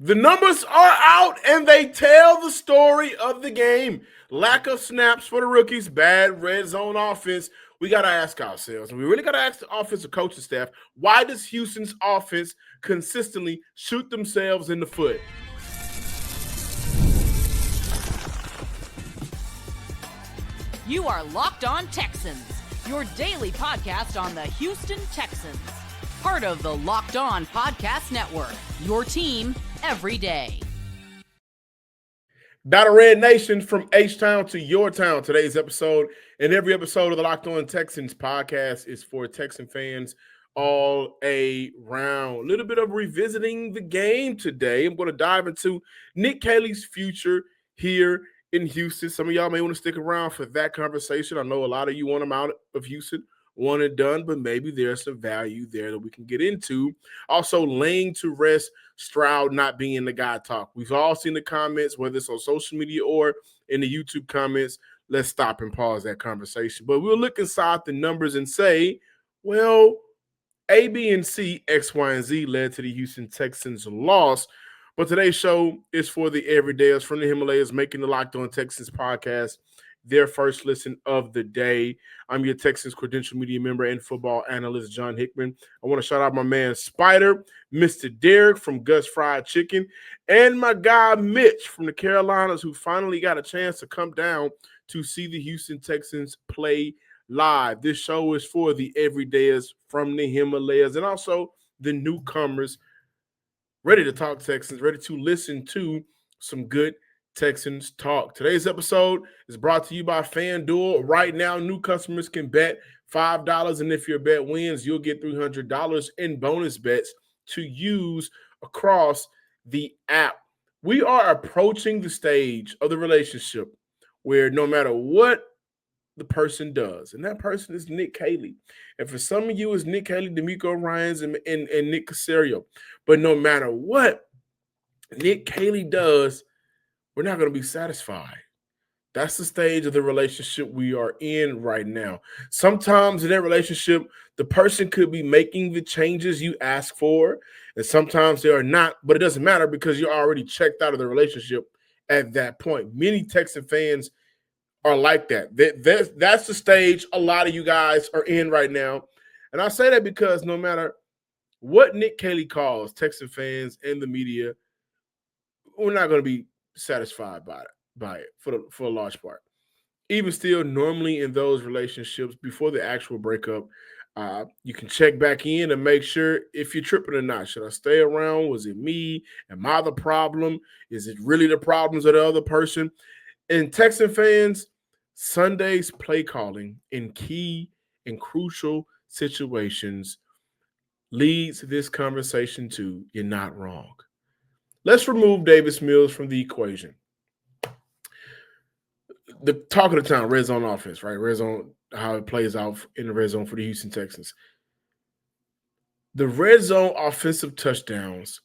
The numbers are out and they tell the story of the game. Lack of snaps for the rookies, bad red zone offense. We got to ask ourselves, and we really got to ask the offensive coaching staff, why does Houston's offense consistently shoot themselves in the foot? You are Locked On Texans, your daily podcast on the Houston Texans. Part of the Locked On Podcast Network, your team every day. Battle Red Nation, from H-Town to your town. Today's episode and every episode of the Locked On Texans podcast is for Texan fans all around. A little bit of revisiting the game today. I'm going to dive into Nick Caley's future here in Houston. Some of y'all may want to stick around for that conversation. I know a lot of you want him out of Houston, want it done, but maybe there's some value there that we can get into. Also, laying to rest Stroud not being the guy talk. We've all seen the comments, whether it's on social media or in the YouTube comments. Let's stop and pause that conversation. But we'll look inside the numbers and say, well, A, B, and C, X, Y, and Z led to the Houston Texans' loss. But today's show is for the everydayers from the Himalayas, making the Locked On Texans podcast their first listen of the day. I'm your Texans credential media member and football analyst, John Hickman. I want to shout out my man Spider, Mr. Derek from Gus Fried Chicken, and my guy Mitch from the Carolinas, who finally got a chance to come down to see the Houston Texans play live. This show is for the everydayers from the Himalayas and also the newcomers ready to talk Texans, ready to listen to some good Texans talk. Today's episode is brought to you by FanDuel. Right now, new customers can bet $5, and if your bet wins, you'll get $300 in bonus bets to use across the app. We are approaching the stage of the relationship where no matter what the person does, and that person is Nick Caley. And for some of you, it's Nick Caley, D'Amico Ryans, and Nick Caserio. But no matter what Nick Caley does, we're not going to be satisfied. That's the stage of the relationship we are in right now. Sometimes in that relationship, the person could be making the changes you ask for, and sometimes they are not, but it doesn't matter because you're already checked out of the relationship at that point. Many Texan fans are like that. That's the stage a lot of you guys are in right now. And I say that because no matter what Nick Caley calls Texan fans and the media, we're not going to be satisfied by it for a large part. Even still, normally in those relationships, before the actual breakup, you can check back in and make sure if you're tripping or not. Should I stay around? Was it me? Am I the problem? Is it really the problems of the other person? And Texan fans, Sunday's play calling in key and crucial situations leads this conversation to you're not wrong. Let's remove Davis Mills from the equation. The talk of the town, red zone offense, right? Red zone, how it plays out in the red zone for the Houston Texans. The red zone offensive touchdowns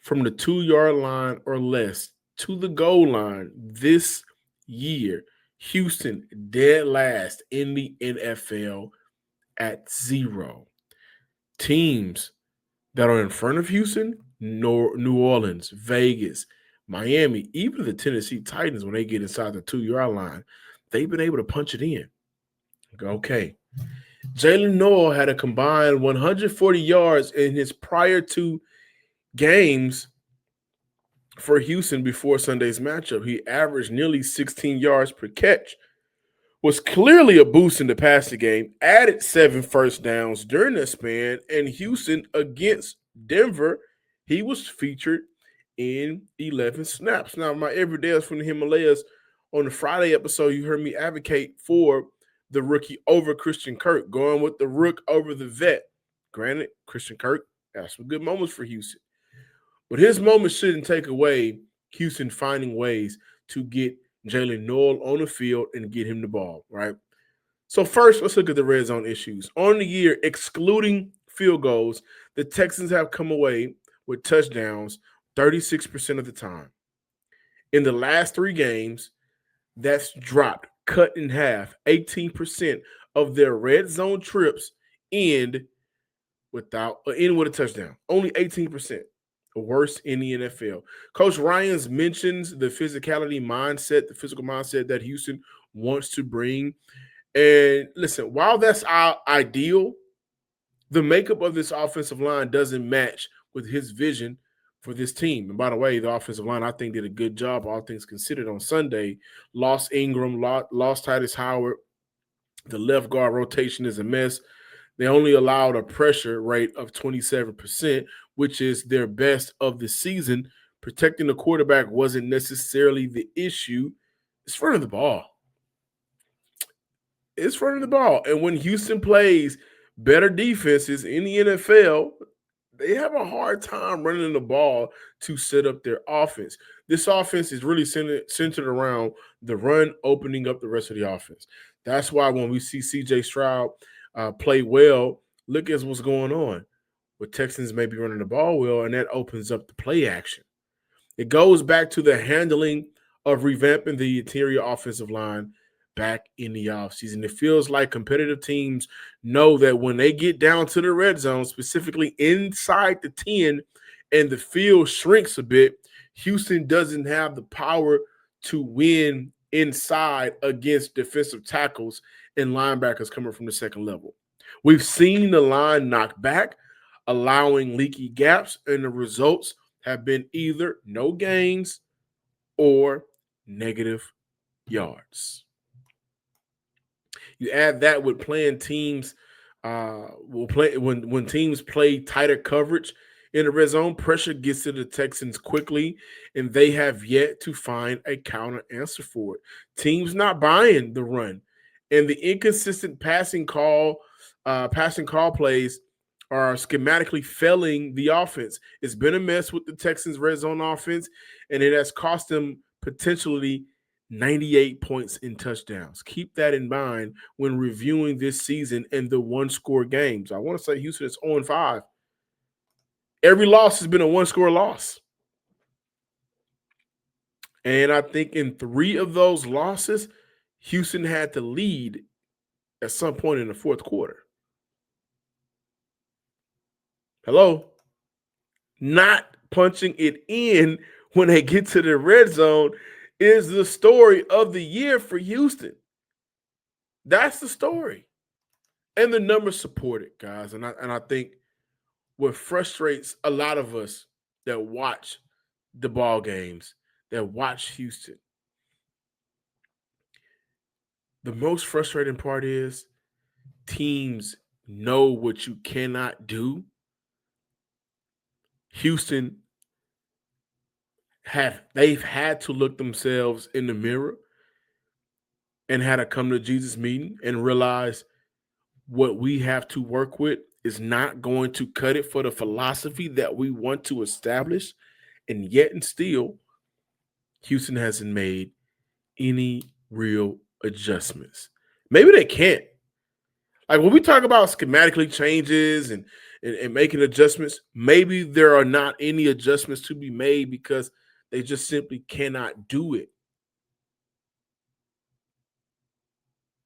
from the 2-yard line or less to the goal line this year, Houston dead last in the NFL at 0. Teams that are in front of Houston, New Orleans, Vegas, Miami, even the Tennessee Titans, when they get inside the 2-yard line, they've been able to punch it in. Okay. Jaylin Noel had a combined 140 yards in his prior 2 games for Houston before Sunday's matchup. He averaged nearly 16 yards per catch, was clearly a boost in the passing game, added 7 first downs during that span, and Houston against Denver, he was featured in 11 snaps. Now, my everydayers from the Himalayas, on the Friday episode, you heard me advocate for the rookie over Christian Kirk, going with the rook over the vet. Granted, Christian Kirk had some good moments for Houston. But his moments shouldn't take away Houston finding ways to get Jaylin Noel on the field and get him the ball, right? So first, let's look at the red zone issues. On the year, excluding field goals, the Texans have come away with touchdowns 36% of the time. In the last 3 games, that's dropped, cut in half. 18% of their red zone trips end with a touchdown. Only 18%. worst in the NFL. Coach Ryans mentions the physicality mindset, the physical mindset that Houston wants to bring. And listen, while that's our ideal, the makeup of this offensive line doesn't match with his vision for this team. And by the way, the offensive line, I think, did a good job, all things considered, on Sunday. Lost Ingram, lost Titus Howard. The left guard rotation is a mess. They only allowed a pressure rate of 27%, which is their best of the season. Protecting the quarterback wasn't necessarily the issue. It's running the ball. It's running the ball. And when Houston plays better defenses in the NFL, they have a hard time running the ball to set up their offense. This offense is really centered around the run, opening up the rest of the offense. That's why when we see C.J. Stroud play well, look at what's going on. With Texans maybe running the ball well, and that opens up the play action. It goes back to the handling of revamping the interior offensive line back in the offseason. It feels like competitive teams know that when they get down to the red zone, specifically inside the 10, and the field shrinks a bit, Houston doesn't have the power to win inside against defensive tackles and linebackers coming from the second level. We've seen the line knock back, allowing leaky gaps, and the results have been either no gains or negative yards. You add that with playing teams when teams play tighter coverage in the red zone, pressure gets to the Texans quickly, and they have yet to find a counter answer for it. Teams not buying the run, and the inconsistent passing call plays are schematically failing the offense. It's been a mess with the Texans' red zone offense, and it has cost them potentially 98 points in touchdowns. Keep that in mind when reviewing this season and the one-score games. I want to say Houston is 0-5. Every loss has been a one-score loss. And I think in 3 of those losses, Houston had to lead at some point in the fourth quarter. Hello? Not punching it in when they get to the red zone is the story of the year for Houston. That's the story. And the numbers support it, guys. And I think what frustrates a lot of us that watch the ball games, that watch Houston, the most frustrating part is teams know what you cannot do. Houston they've had to look themselves in the mirror and had a come to Jesus meeting and realize what we have to work with is not going to cut it for the philosophy that we want to establish. And yet and still, Houston hasn't made any real adjustments. Maybe they can't. Like when we talk about schematically changes and making adjustments, maybe there are not any adjustments to be made because they just simply cannot do it.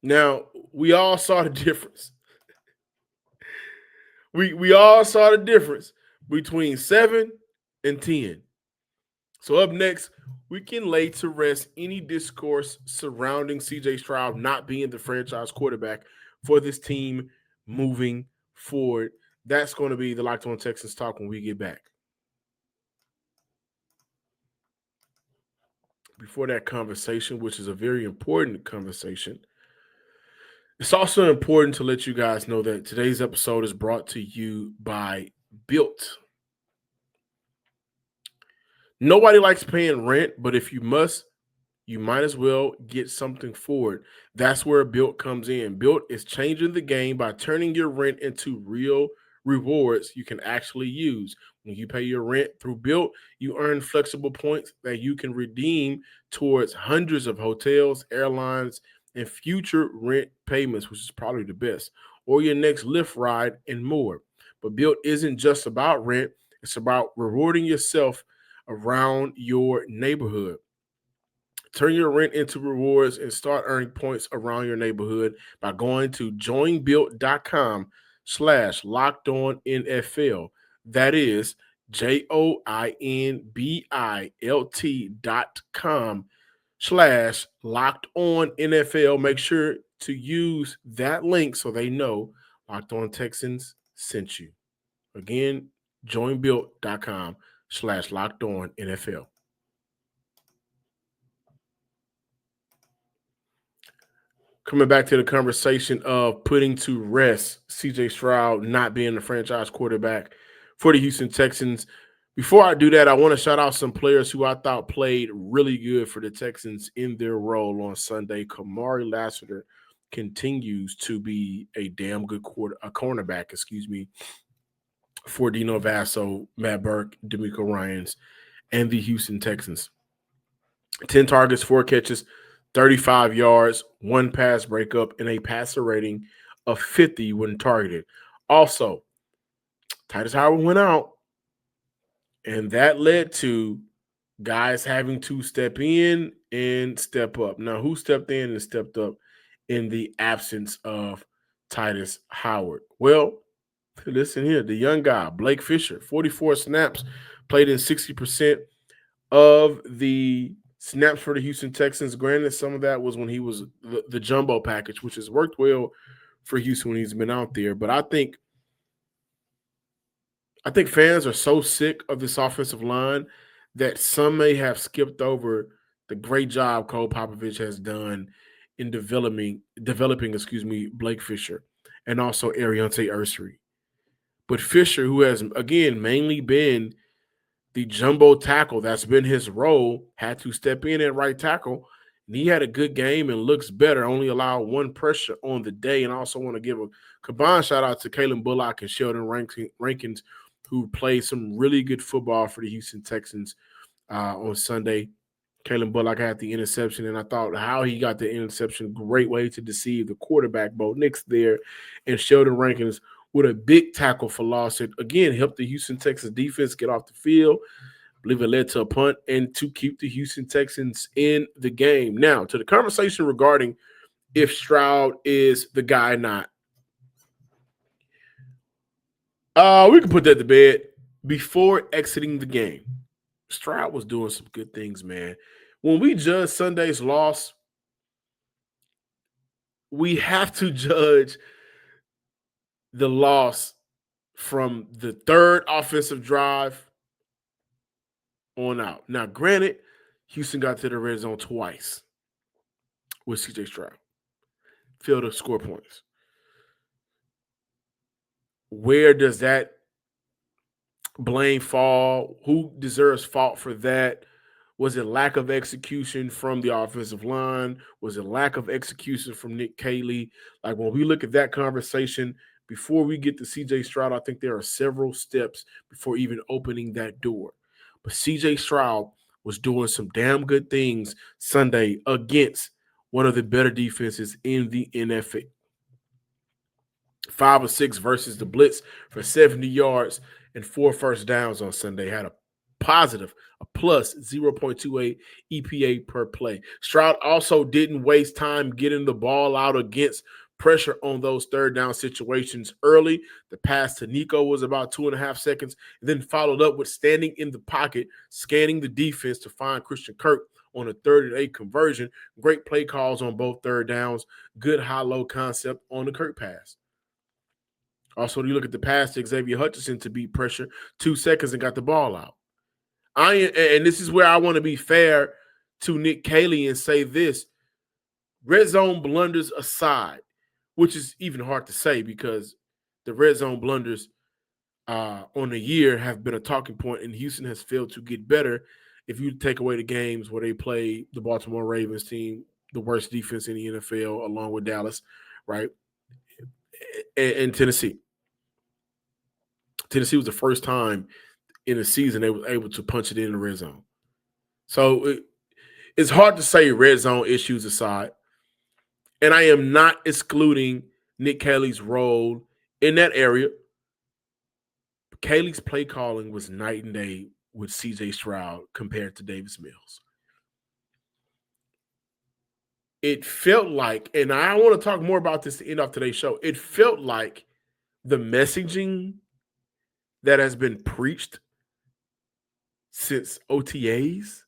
Now, we all saw the difference. We all saw the difference between 7 and 10. So up next, we can lay to rest any discourse surrounding C.J. Stroud not being the franchise quarterback for this team moving forward. That's going to be the Locked On Texans talk when we get back. Before that conversation, which is a very important conversation, it's also important to let you guys know that today's episode is brought to you by Built. Nobody likes paying rent, but if you must, you might as well get something for it. That's where Built comes in. Built is changing the game by turning your rent into real rewards you can actually use. When you pay your rent through Built, you earn flexible points that you can redeem towards hundreds of hotels, airlines, and future rent payments, which is probably the best, or your next Lyft ride and more. But Built isn't just about rent. It's about rewarding yourself around your neighborhood. Turn your rent into rewards and start earning points around your neighborhood by going to joinbuilt.com/LockedOnNFL. That is joinbilt.com/locked on NFL. Make sure to use that link so they know Locked On Texans sent you. Again, joinbuilt.com/locked on NFL. Coming back to the conversation of putting to rest CJ Stroud not being the franchise quarterback for the Houston Texans. Before I do that, I want to shout out some players who I thought played really good for the Texans in their role on Sunday. Kamari Lassiter continues to be a damn good cornerback, for Dino Vasso, Matt Burke, D'Amico Ryans, and the Houston Texans. 10 targets, 4 catches, 35 yards, 1 pass breakup, and a passer rating of 50 when targeted. Also, Titus Howard went out, and that led to guys having to step in and step up. Now, who stepped in and stepped up in the absence of Titus Howard? Well, listen here, the young guy, Blake Fisher, 44 snaps, played in 60% of the snaps for the Houston Texans. Granted, some of that was when he was the jumbo package, which has worked well for Houston when he's been out there. But I think fans are so sick of this offensive line that some may have skipped over the great job Cole Popovich has done in developing, Blake Fisher and also Ariante Ursery. But Fisher, who has, again, mainly been the jumbo tackle, that's been his role, had to step in at right tackle. And he had a good game and looks better, only allowed 1 pressure on the day. And I also want to give a combined shout out to Kalen Bullock and Sheldon Rankins, who played some really good football for the Houston Texans on Sunday. Kalen Bullock had the interception, and I thought how he got the interception, great way to deceive the quarterback. Bo Nix there, and Sheldon Rankins with a big tackle for loss. It, again, helped the Houston Texans defense get off the field. I believe it led to a punt and to keep the Houston Texans in the game. Now, to the conversation regarding if Stroud is the guy or not. We can put that to bed. Before exiting the game, Stroud was doing some good things, man. When we judge Sunday's loss, we have to judge the loss from the 3rd offensive drive on out. Now, granted, Houston got to the red zone twice with CJ Stroud. Failed to score points. Where does that blame fall? Who deserves fault for that? Was it lack of execution from the offensive line? Was it lack of execution from Nick Caley? Like, when we look at that conversation, before we get to CJ Stroud, I think there are several steps before even opening that door. But CJ Stroud was doing some damn good things Sunday against one of the better defenses in the NFL. 5 of 6 versus the blitz for 70 yards and 4 first downs on Sunday. Had a plus 0.28 EPA per play. Stroud also didn't waste time getting the ball out against pressure on those 3rd down situations early. The pass to Nico was about 2.5 seconds, and then followed up with standing in the pocket, scanning the defense to find Christian Kirk on a 3rd and 8 conversion. Great play calls on both 3rd downs. Good high-low concept on the Kirk pass. Also, you look at the pass to Xavier Hutchinson to beat pressure, 2 seconds and got the ball out. And this is where I want to be fair to Nick Caley and say this. Red zone blunders aside, which is even hard to say because the red zone blunders on the year have been a talking point, and Houston has failed to get better. If you take away the games where they play the Baltimore Ravens team, the worst defense in the NFL, along with Dallas, right, and Tennessee. Tennessee was the first time in the season they were able to punch it in the red zone. So it's hard to say red zone issues aside. And I am not excluding Nick Caley's role in that area. Caley's play calling was night and day with CJ Stroud compared to Davis Mills. It felt like, and I want to talk more about this to end off today's show, it felt like the messaging that has been preached since OTAs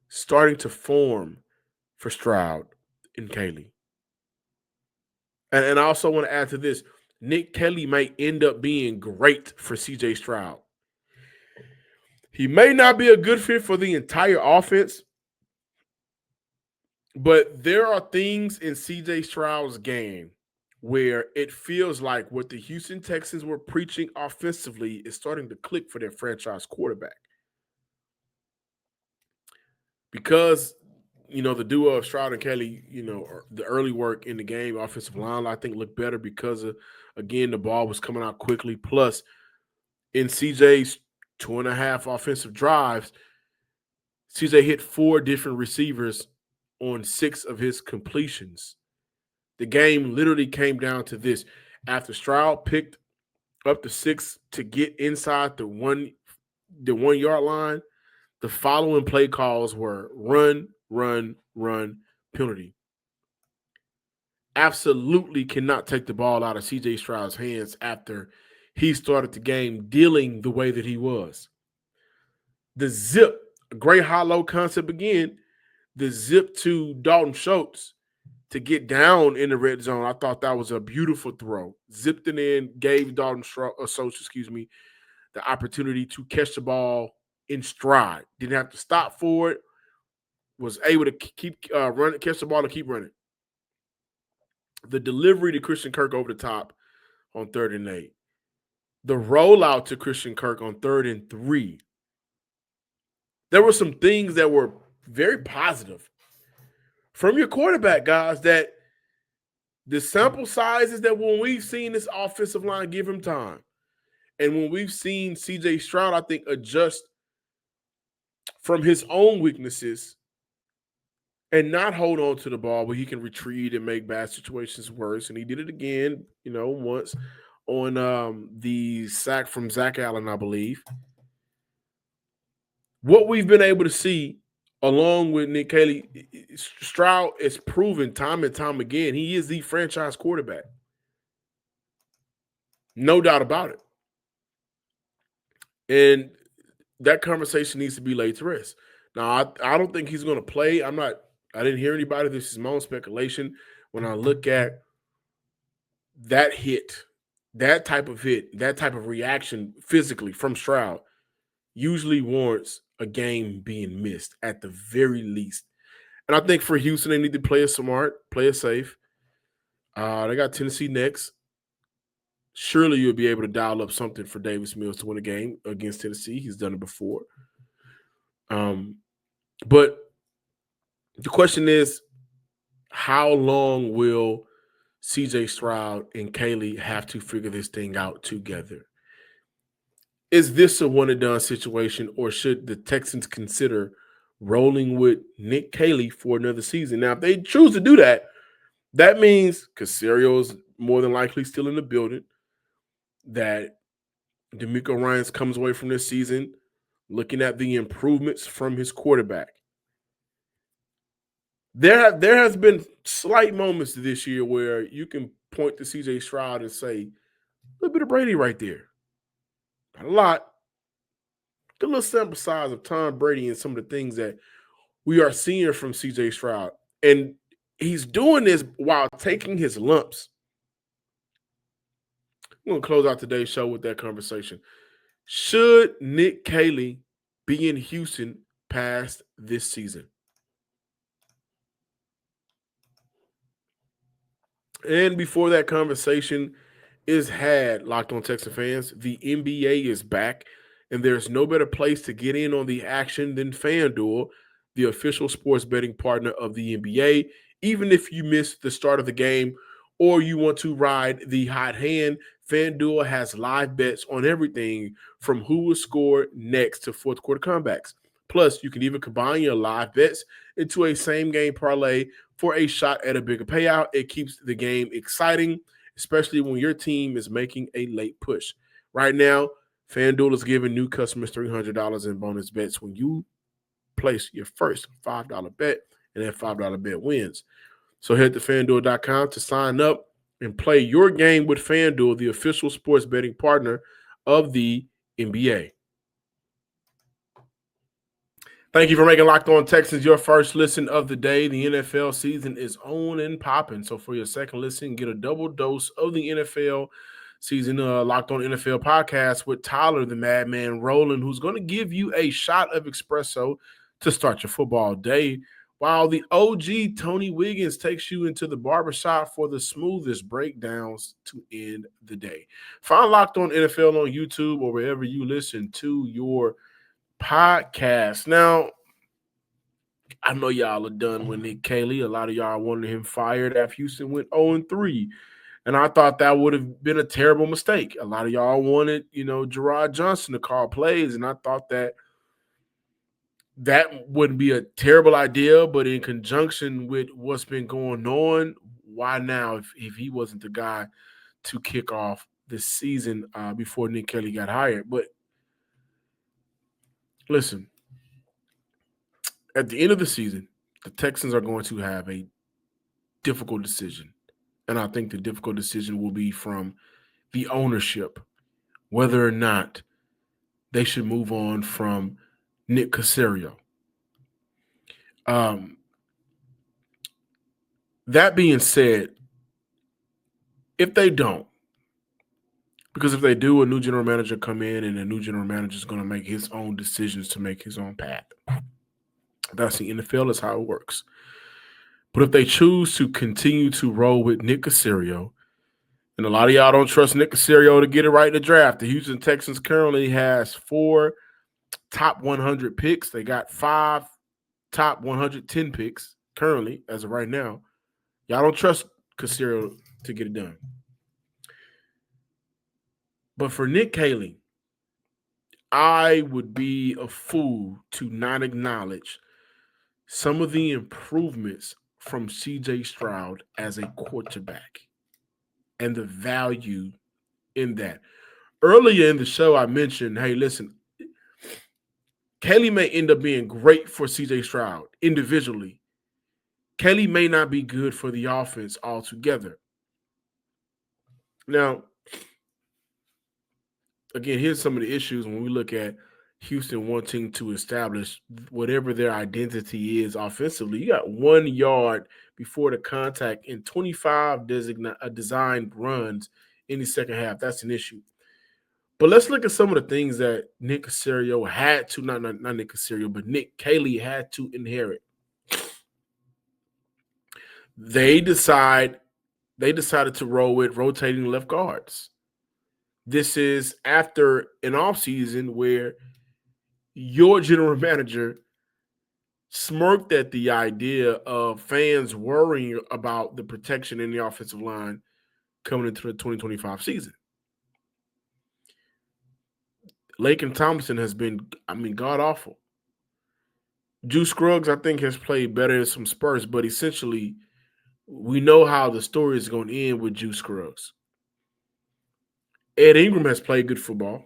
starting to form for Stroud and Caley. And I also want to add to this, Nick Caley might end up being great for CJ Stroud. He may not be a good fit for the entire offense, but there are things in CJ Stroud's game where it feels like what the Houston Texans were preaching offensively is starting to click for their franchise quarterback. Because, the duo of Stroud and Caley, the early work in the game, offensive line, I think looked better because of, again, the ball was coming out quickly. Plus, in CJ's 2.5 offensive drives, CJ hit 4 different receivers on 6 of his completions. The game literally came down to this. After Stroud picked up the 6 to get inside the 1 yard line, the following play calls were run, run, run, penalty. Absolutely cannot take the ball out of CJ Stroud's hands after he started the game dealing the way that he was. The zip, a great high-low concept again, the zip to Dalton Schultz to get down in the red zone. I thought that was a beautiful throw. Zipped it in, gave Dalton Schultz, the opportunity to catch the ball in stride. Didn't have to stop for it. Was able to keep running, catch the ball and keep running. The delivery to Christian Kirk over the top on 3rd and 8. The rollout to Christian Kirk on 3rd and 3. There were some things that were very positive from your quarterback, guys, that the sample sizes that when we've seen this offensive line give him time, and when we've seen CJ Stroud, I think, adjust from his own weaknesses and not hold on to the ball where he can retreat and make bad situations worse. And he did it again, once on the sack from Zach Allen, I believe. What we've been able to see along with Nick Caley, Stroud is proven time and time again he is the franchise quarterback. No doubt about it. And that conversation needs to be laid to rest. Now, I don't think he's going to play. I didn't hear anybody. This is my own speculation. When I look at that hit, that type of reaction physically from Stroud usually warrants a game being missed at the very least. And I think for Houston, they need to play it smart, play it safe. They got Tennessee next. Surely you'll be able to dial up something for Davis Mills to win a game against Tennessee. He's done it before. But the question is, how long will CJ Stroud and Caley have to figure this thing out together? Is this a one-and-done situation, or should the Texans consider rolling with Nick Caley for another season? Now, if they choose to do that, that means Casario's more than likely still in the building, that D'Amico Ryans comes away from this season looking at the improvements from his quarterback. There has been slight moments this year where you can point to CJ Stroud and say, a little bit of Brady right there. Not a lot. The little sample size of Tom Brady and some of the things that we are seeing from CJ Stroud. And he's doing this while taking his lumps. I'm going to close out today's show with that conversation. Should Nick Caley be in Houston past this season? And before that conversation is had, Locked On Texan fans, the NBA is back, and there's no better place to get in on the action than FanDuel, the official sports betting partner of the NBA. Even if you missed the start of the game or you want to ride the hot hand, FanDuel has live bets on everything from who will score next to fourth quarter comebacks. Plus, you can even combine your live bets into a same-game parlay for a shot at a bigger payout. It keeps the game exciting, especially when your team is making a late push. Right now, FanDuel is giving new customers $300 in bonus bets when you place your first $5 bet, and that $5 bet wins. So head to FanDuel.com to sign up and play your game with FanDuel, the official sports betting partner of the NBA. Thank you for making Locked On Texans your first listen of the day. The NFL season is on and popping. So for your second listen, get a double dose of the NFL season Locked On NFL podcast with Tyler, the Madman Rowland, who's going to give you a shot of espresso to start your football day, while the OG Tony Wiggins takes you into the barbershop for the smoothest breakdowns to end the day. Find Locked On NFL on YouTube or wherever you listen to your podcast. Now, I know y'all are done with Nick Caley. A lot of y'all wanted him fired after Houston went 0-3. And I thought that would have been a terrible mistake. A lot of y'all wanted, Gerard Johnson to call plays, and I thought that wouldn't be a terrible idea, but in conjunction with what's been going on, why now if he wasn't the guy to kick off the season before Nick Caley got hired? But listen, at the end of the season, the Texans are going to have a difficult decision. And I think the difficult decision will be from the ownership, whether or not they should move on from Nick Caserio. That being said, if they don't, because if they do, a new general manager come in and a new general manager is going to make his own decisions to make his own path. That's the NFL. That's how it works. But if they choose to continue to roll with Nick Caserio, and a lot of y'all don't trust Nick Caserio to get it right in the draft. The Houston Texans currently has 4 top 100 picks. They got 5 top 110 picks currently as of right now. Y'all don't trust Caserio to get it done. But for Nick Caley, I would be a fool to not acknowledge some of the improvements from CJ Stroud as a quarterback and the value in that. Earlier in the show, I mentioned, hey, listen, Caley may end up being great for CJ Stroud individually. Caley may not be good for the offense altogether. Now, again, here's some of the issues when we look at Houston wanting to establish whatever their identity is offensively. You got 1 yard before the contact and 25 designed runs in the second half. That's an issue. But let's look at some of the things that Nick Caserio had to, not Nick Caserio, but Nick Caley had to inherit. They decided to roll with rotating left guards. This is after an offseason where your general manager smirked at the idea of fans worrying about the protection in the offensive line coming into the 2025 season. Laken Thompson has been, god-awful. Juice Scruggs, I think, has played better in some spurts, but essentially, we know how the story is going to end with Juice Scruggs. Ed Ingram has played good football.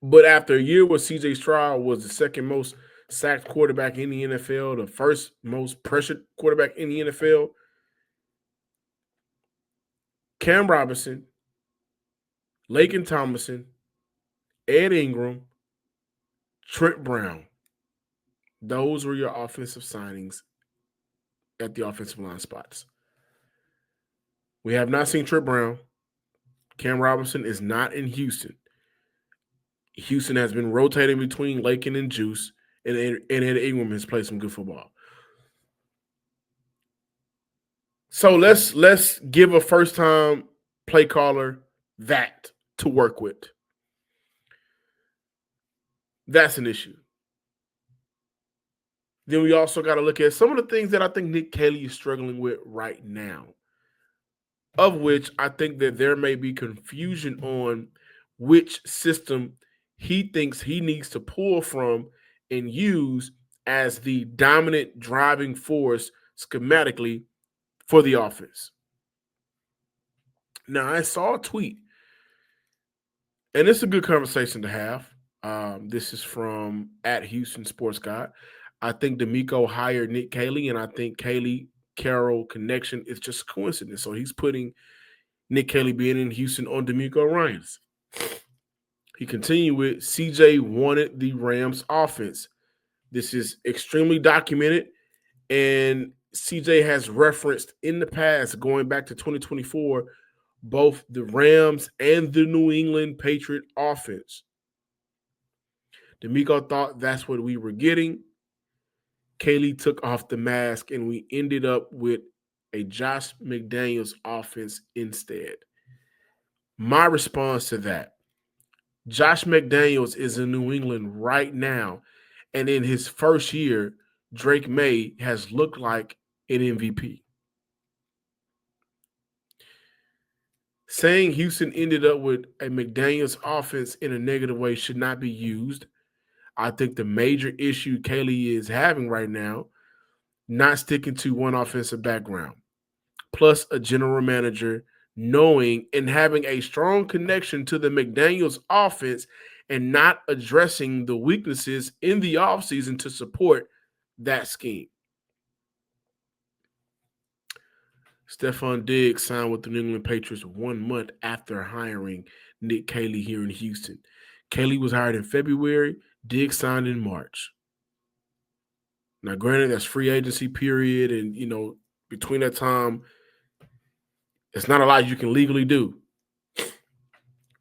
But after a year where CJ Stroud was the second most sacked quarterback in the NFL, the first most pressured quarterback in the NFL, Cam Robinson, Laken Thompson, Ed Ingram, Trent Brown. Those were your offensive signings at the offensive line spots. We have not seen Trent Brown. Cam Robinson is not in Houston. Houston has been rotating between Laken and Juice, and Ed Ingram has played some good football. So let's give a first-time play caller that to work with. That's an issue. Then we also got to look at some of the things that I think Nick Caley is struggling with right now, of which I think that there may be confusion on which system he thinks he needs to pull from and use as the dominant driving force schematically for the offense. Now, I saw a tweet, and it's a good conversation to have. This is from @Houston Sports Guy. I think D'Amico hired Nick Caley, and I think Caley-Carroll connection is just a coincidence. So he's putting Nick Caley being in Houston on D'Amico Ryans. He continued with CJ wanted the Rams offense. This is extremely documented, and CJ has referenced in the past, going back to 2024, both the Rams and the New England Patriot offense. D'Amico thought that's what we were getting. Caley took off the mask, and we ended up with a Josh McDaniels offense instead. My response to that, Josh McDaniels is in New England right now, and in his first year, Drake May has looked like an MVP. Saying Houston ended up with a McDaniels offense in a negative way should not be used. I think the major issue Caley is having right now, not sticking to one offensive background, plus a general manager knowing and having a strong connection to the McDaniels offense and not addressing the weaknesses in the offseason to support that scheme. Stephon Diggs signed with the New England Patriots 1 month after hiring Nick Caley here in Houston. Caley was hired in February. Diggs signed in March. Now, granted, that's free agency period, and, between that time, it's not a lot you can legally do.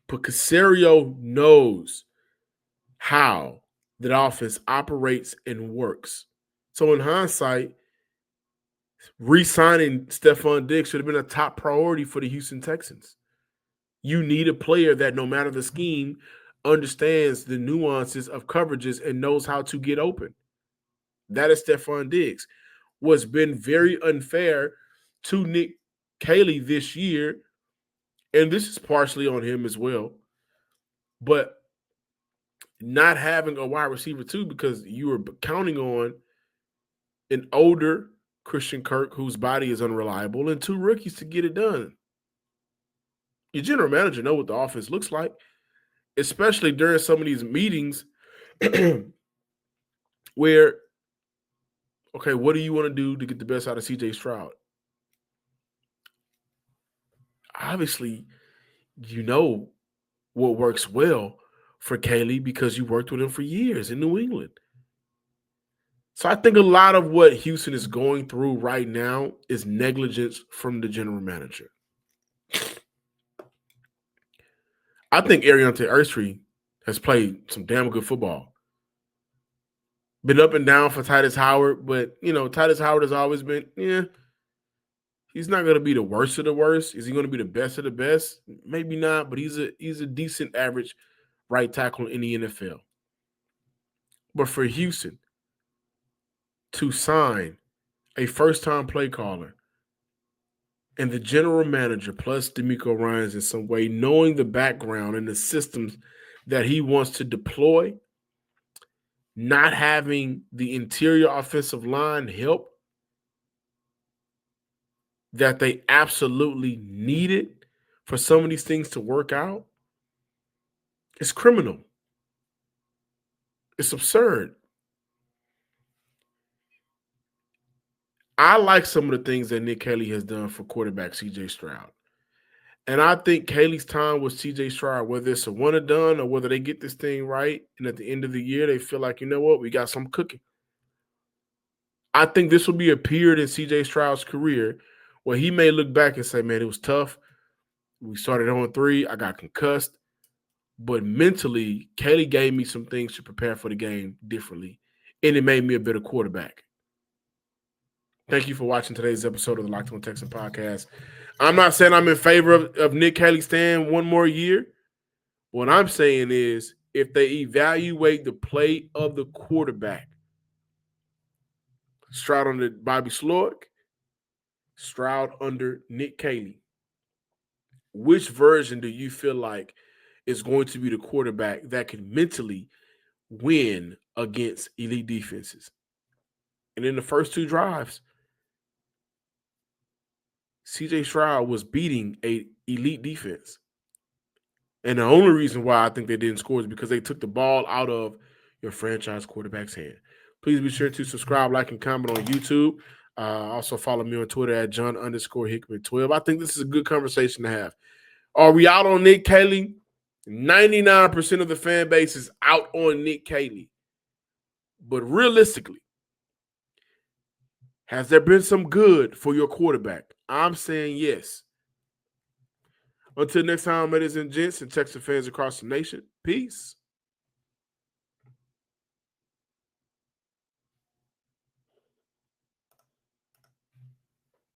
But Caserio knows how that offense operates and works. So in hindsight, re-signing Stephon Diggs should have been a top priority for the Houston Texans. You need a player that, no matter the scheme, understands the nuances of coverages and knows how to get open. That is Stephon Diggs. What's been very unfair to Nick Caley this year, and this is partially on him as well, but not having a wide receiver too, because you were counting on an older Christian Kirk whose body is unreliable and 2 rookies to get it done. Your general manager knows what the offense looks like, especially during some of these meetings where, okay, what do you want to do to get the best out of CJ Stroud? Obviously, you know what works well for Caley because you worked with him for years in New England. So I think a lot of what Houston is going through right now is negligence from the general manager. I think Ariante Erstry has played some damn good football. Been up and down for Titus Howard, but, Titus Howard has always been, he's not going to be the worst of the worst. Is he going to be the best of the best? Maybe not, but he's a decent average right tackle in the NFL. But for Houston to sign a first-time play caller and the general manager plus D'Amico Ryans in some way, knowing the background and the systems that he wants to deploy, not having the interior offensive line help that they absolutely needed for some of these things to work out, it's criminal. It's absurd. I like some of the things that Nick Caley has done for quarterback CJ Stroud. And I think Caley's time with CJ Stroud, whether it's a one and done or whether they get this thing right, and at the end of the year they feel like, you know what, we got some cooking. I think this will be a period in CJ Stroud's career where he may look back and say, man, it was tough. We started on 3. I got concussed. But mentally, Caley gave me some things to prepare for the game differently, and it made me a better quarterback. Thank you for watching today's episode of the Locked On Texans podcast. I'm not saying I'm in favor of Nick Caley staying one more year. What I'm saying is if they evaluate the play of the quarterback, Stroud under Bobby Slowick, Stroud under Nick Caley, which version do you feel like is going to be the quarterback that can mentally win against elite defenses? And in the first 2 drives, CJ Stroud was beating an elite defense. And the only reason why I think they didn't score is because they took the ball out of your franchise quarterback's hand. Please be sure to subscribe, like, and comment on YouTube. Also follow me on Twitter at John_Hickman12. I think this is a good conversation to have. Are we out on Nick Caley? 99% of the fan base is out on Nick Caley. But realistically, has there been some good for your quarterback? I'm saying yes. Until next time, ladies and gents and Texas fans across the nation, peace.